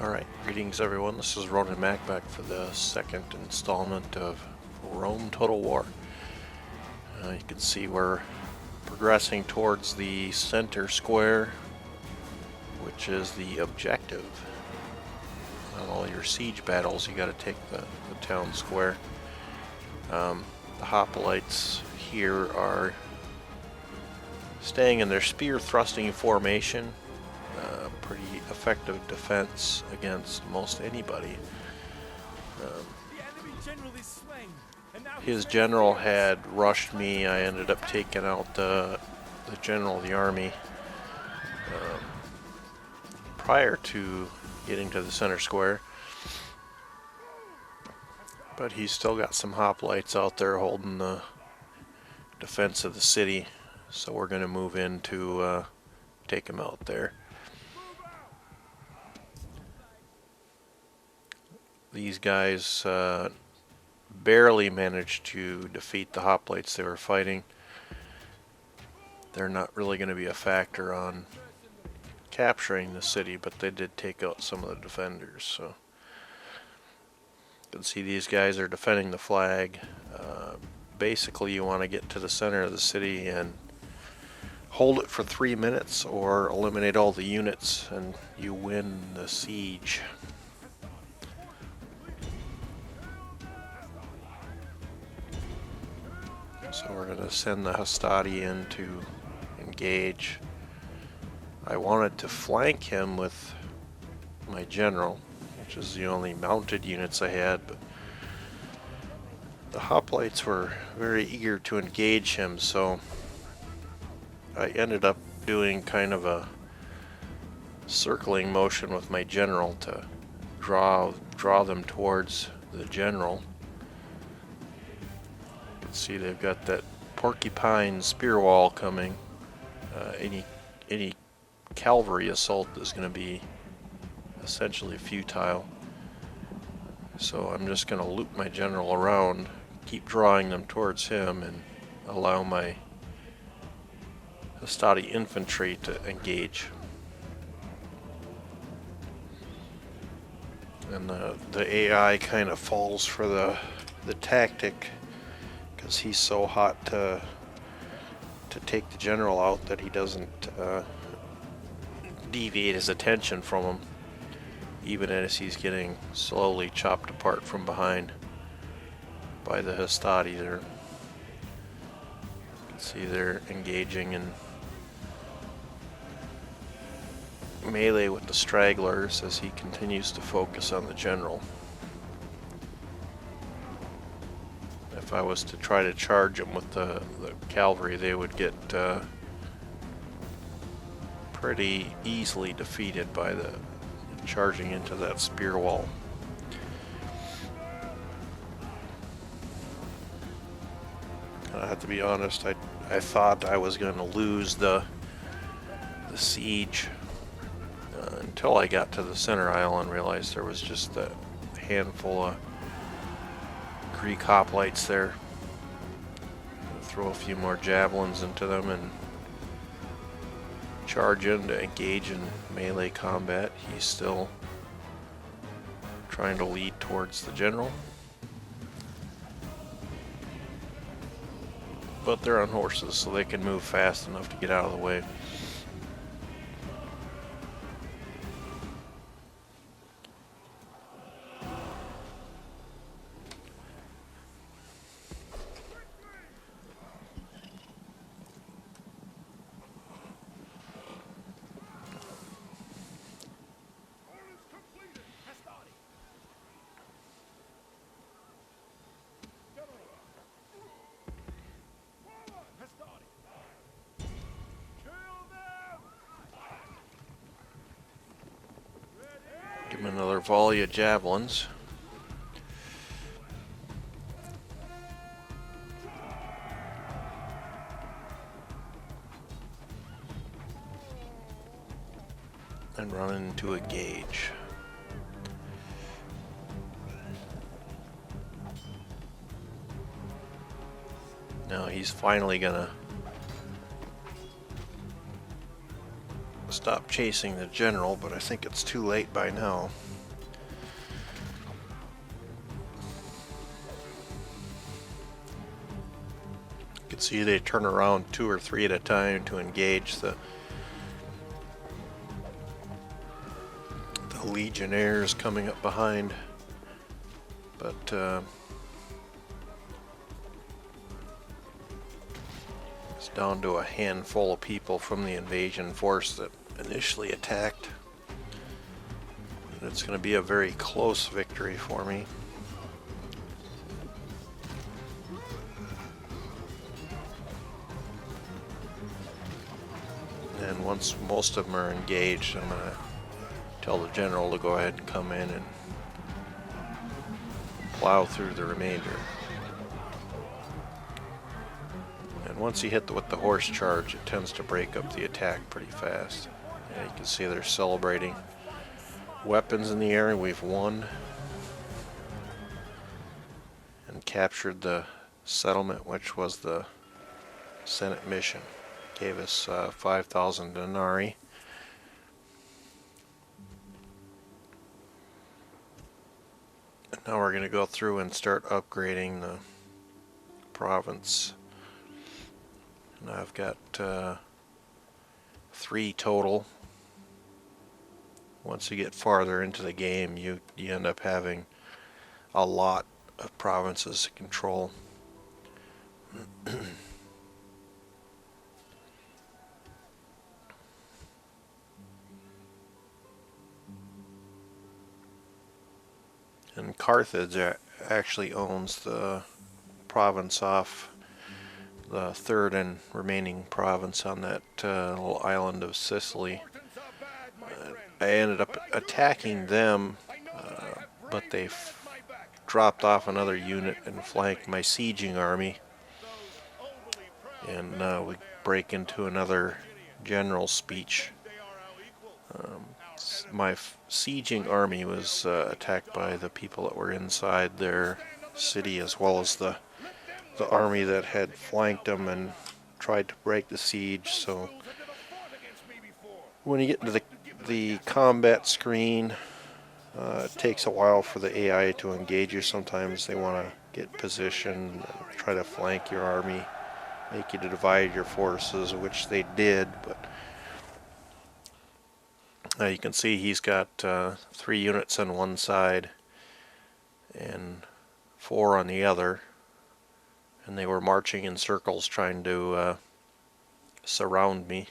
Alright, greetings everyone. This is Ronan Mac back for the second installment of Rome Total War. You can see we're progressing towards the center square, which is the objective. On all your siege battles, you got to take the town square. The hoplites here are staying in their spear thrusting formation. Pretty effective defense against most anybody. His general had rushed me. I ended up taking out the general of the army prior to getting to the center square. But he's still got some hoplites out there holding the defense of the city. So we're going to move in to take him out there. These guys barely managed to defeat the hoplites they were fighting. They're not really going to be a factor on capturing the city, but they did take out some of the defenders. So you can see these guys are defending the flag. Basically, you want to get to the center of the city and hold it for 3 minutes or eliminate all the units and you win the siege. So we're going to send the Hastati in to engage. I wanted to flank him with my general, which is the only mounted units I had, but the hoplites were very eager to engage him, so I ended up doing kind of a circling motion with my general to draw them towards the general. See, they've got that porcupine spear wall coming. Any cavalry assault is going to be essentially futile. So I'm just going to loop my general around, keep drawing them towards him, and allow my Hastati infantry to engage. And the AI kind of falls for the tactic, because he's so hot to take the general out that he doesn't deviate his attention from him, even as he's getting slowly chopped apart from behind by the Hastati there. You can see they're engaging in melee with the stragglers as he continues to focus on the general. If I was to try to charge them with the cavalry, they would get pretty easily defeated by the charging into that spear wall. I have to be honest, I thought I was going to lose the siege until I got to the center aisle and realized there was just a handful of Greek hoplites there. Throw a few more javelins into them and charge in to engage in melee combat. He's still trying to lead towards the general, but they're on horses, so they can move fast enough to get out of the way. Give him another volley of javelins. And run into a gauge. Now he's finally gonna stop chasing the general, but I think it's too late by now. You can see they turn around 2 or 3 at a time to engage the Legionnaires coming up behind, but it's down to a handful of people from the invasion force that initially attacked. And it's going to be a very close victory for me. And once most of them are engaged, I'm going to tell the general to go ahead and come in and plow through the remainder. And once you hit with the horse charge, it tends to break up the attack pretty fast. Yeah, you can see they're celebrating. Weapons in the air, we've won and captured the settlement, which was the Senate mission. Gave us 5,000 denarii. Now we're going to go through and start upgrading the province. And I've got 3 total. Once you get farther into the game, you end up having a lot of provinces to control. And Carthage actually owns the province off the 3rd and remaining province on that little island of Sicily. I ended up attacking them, but they dropped off another unit and flanked my sieging army. And we break into another general speech. My sieging army was attacked by the people that were inside their city, as well as the army that had flanked them and tried to break the siege. So when you get into the combat screen, it takes a while for the AI to engage you. Sometimes they want to get position, try to flank your army, make you to divide your forces, which they did, but you can see he's got 3 units on one side and 4 on the other, and they were marching in circles trying to surround me.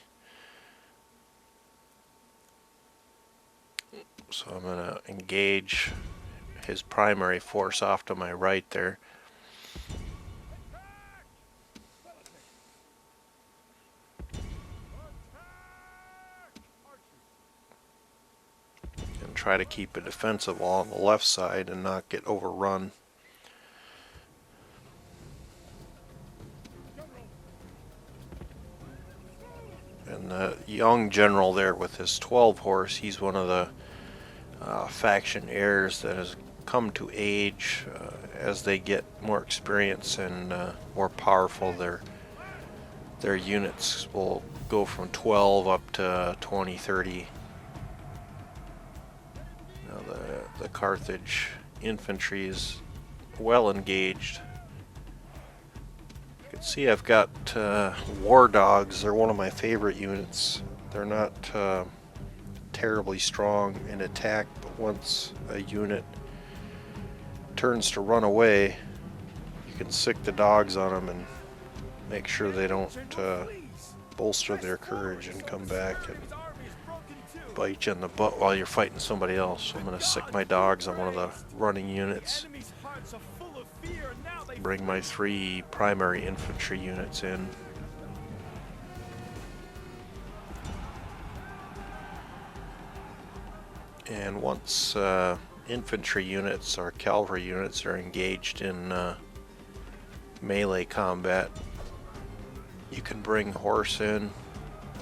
So I'm going to engage his primary force off to my right there. Try to keep a defensive wall on the left side and not get overrun. And the young general there with his 12 horse, he's one of the faction heirs that has come to age. As they get more experience and more powerful, their units will go from 12 up to 20, 30. The Carthage infantry is well engaged. You can see I've got war dogs. They're one of my favorite units. They're not terribly strong in attack, but once a unit turns to run away, you can sick the dogs on them and make sure they don't bolster their courage and come back and bite you in the butt while you're fighting somebody else. So I'm going to sick my dogs on one of the running units. Bring my 3 primary infantry units in. And once infantry units or cavalry units are engaged in melee combat, you can bring horse in.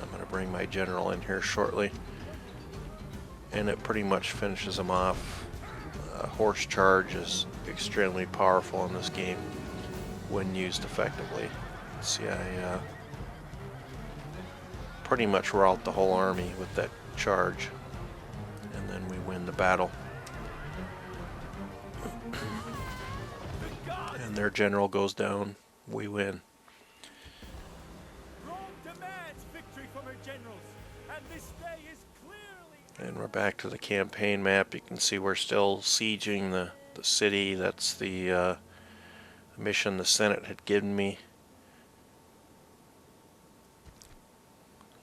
I'm going to bring my general in here shortly. And it pretty much finishes them off. Horse charge is extremely powerful in this game when used effectively. See, I pretty much rout the whole army with that charge, and then we win the battle. And their general goes down, we win. Rome demands victory from her generals, and this day is clearly... And we're back to the campaign map. You can see we're still sieging the city. That's the mission the Senate had given me.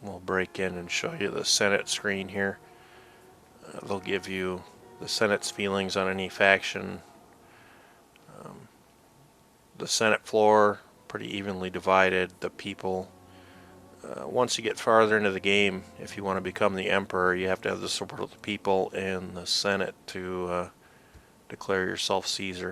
We'll break in and show you the Senate screen here. They'll give you the Senate's feelings on any faction. The Senate floor, pretty evenly divided. The people, once you get farther into the game, if you want to become the emperor, you have to have the support of the people and the Senate to declare yourself Caesar.